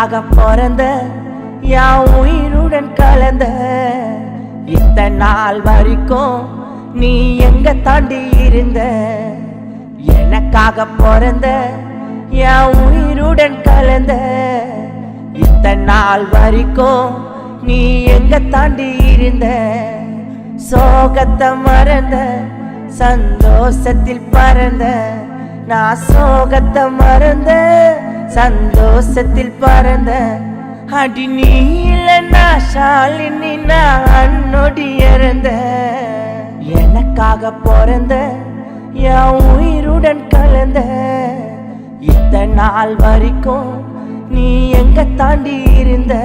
எனக்காக பிறந்த என் உயிருடன் கலந்த இத்தனை நாள் வரைக்கும் நீ எங்க தாண்டி இருந்த எனக்காக பிறந்த என் உயிருடன் கலந்த இத்தனை நாள் வரைக்கும் நீ எங்க தாண்டி இருந்த சோகத்தை மறந்த சந்தோஷத்தில் பறந்த நான் சோகத்தை மறந்த சந்தோஷத்தில் பறந்த அடி நீ இல்லைன்னா ஷாலினி நான் நொடி இறந்த எனக்காக பிறந்த என் உயிருடன் கலந்த இத்தனை நாள் வரைக்கும் நீ எங்க தாண்டி இருந்த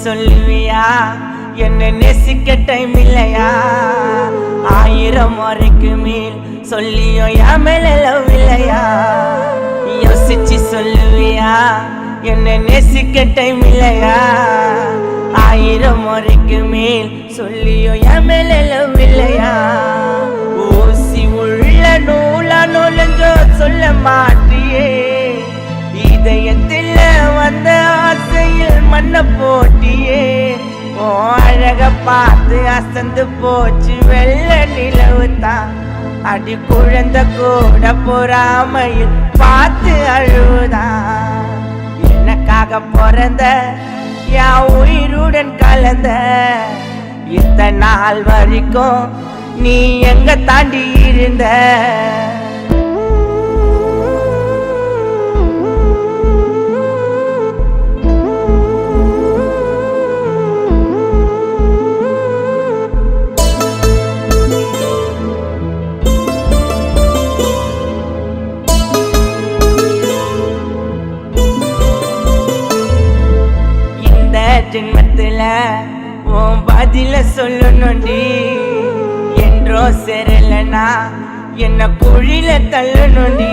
சொல்லுவியா என்ன நேசிக்க டைம் இல்லையா 1000 முறைக்கு மேல் சொல்லியும் என் மேல லவ் இல்லையா யோசிச்சு சொல்லுவியா என்ன நேசிக்க டைம் இல்லையா 1000 முறைக்கு மேல் சொல்லியும் என் மேல லவ் இல்லையா ஊசி உள்ள நூலா நூலஞ்சோ சொல்ல மாட்டியே இதயத்தில் வந்த ஆசையில் மண்ண போட்டியே ஓ அழக பார்த்து அசந்து போச்சு வெள்ள நிலவுதான் அடி குழந்தை கூட பொறாமையில் பார்த்து அழுவுதான் எனக்காக பிறந்த என் உயிருடன் கலந்த இத்தனை நாள் வரைக்கும் நீ எங்க தாண்டி இருந்த ஜென்மத்துல உன் பதில சொல்லணுண்டி என்றோ சேரலனா என்ன குழில தள்ளணுண்டி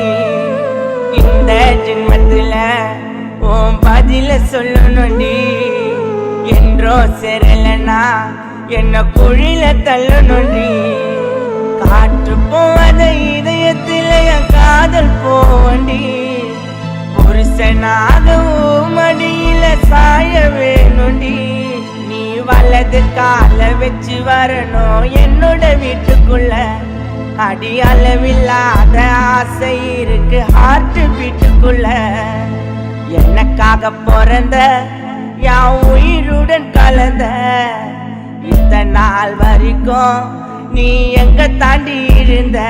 இந்த ஜென்மத்துல உன் பதில சொல்லணுண்டி என்றோ சேரலனா என்ன குழில தள்ளணுண்டி காற்று போவத இதயத்துல என் காதல் போவண்டி புருஷனாக மடியில சாய வேணுண்டி நீ வலது கால வச்சு வரணும் என்னோட வீட்டுக்குள்ள அடி அளவில்லாத ஆசை இருக்கு ஹார்ட் பீட்டுக்குள்ள எனக்காக பிறந்த என் உயிருடன் கலந்த இத்தனை நாள் வரைக்கும் நீ எங்க தாண்டி இருந்த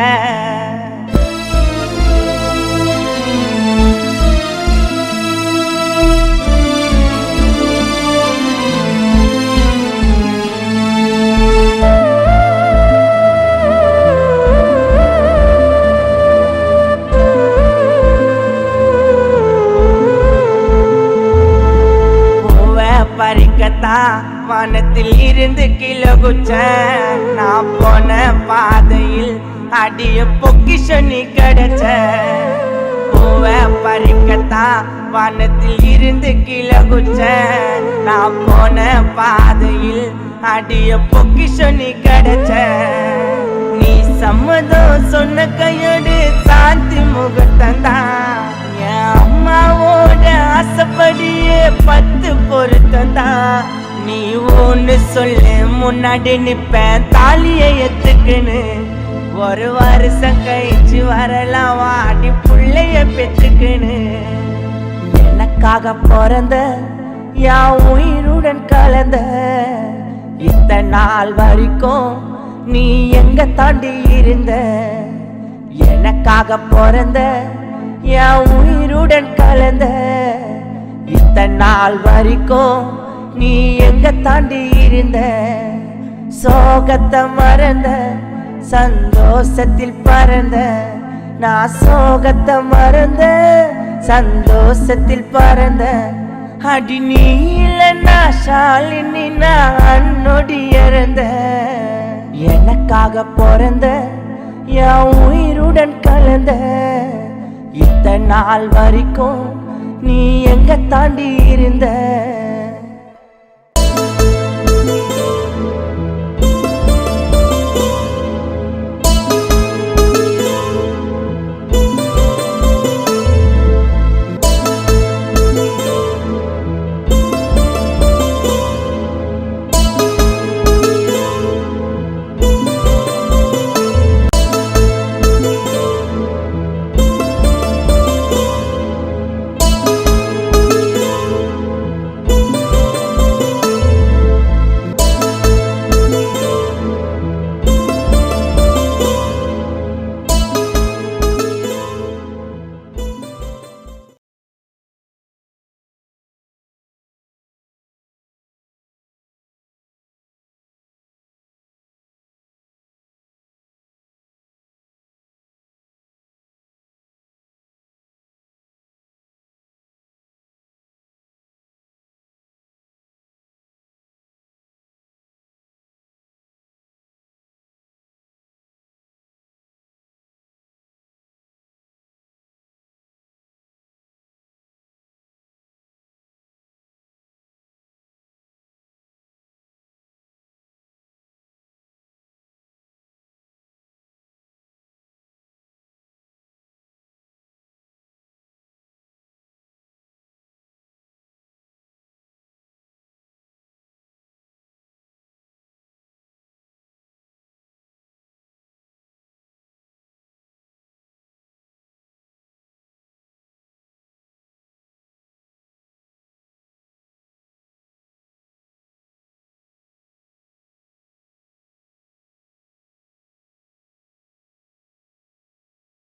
பறிக்கத்தான் வானத்தில் இருந்து கீழே குச்ச நான் போன பாதையில் அடிய பொக்கிஷம் நீ கிடைச்ச பூவ பறிக்கத்தான் வானத்தில் இருந்து கீழே குச்ச நான் போன பாதையில் அடிய பொக்கிஷம் நீ கிடைச்ச நீ சம்மதம் சொன்ன கையோடு சாந்தி முகத்தந்தான் என் அம்மாவோட ஆசைப்படியே 10 பொருத்தந்தா நீ ஒன்னு சொல்லு முன்னாடி நிப்பேன் தாலியை எத்துக்குன்னு ஒரு வருஷம் கழிச்சு வரலாம் வாடி புள்ளைய பெற்றுக்குன்னு எனக்காக பிறந்த என் உயிருடன் கலந்த இத்தனை நாள் வரைக்கும் நீ எங்க தாண்டி இருந்த எனக்காக பிறந்த என் உயிருடன் கலந்த இத்தனை நாள் வரைக்கும் நீ எங்க தாண்டி இருந்த சோகத்தை மறந்த சந்தோஷத்தில் பறந்த நான் சோகத்தை மறந்த சந்தோஷத்தில் பறந்த அடி நீ இல்லைன்னா ஷாலினி நான் நொடி இறந்த எனக்காக பிறந்த என் உயிருடன் கலந்த இத்தனை நாள் வரைக்கும் நீ எங்க தாண்டி இருந்த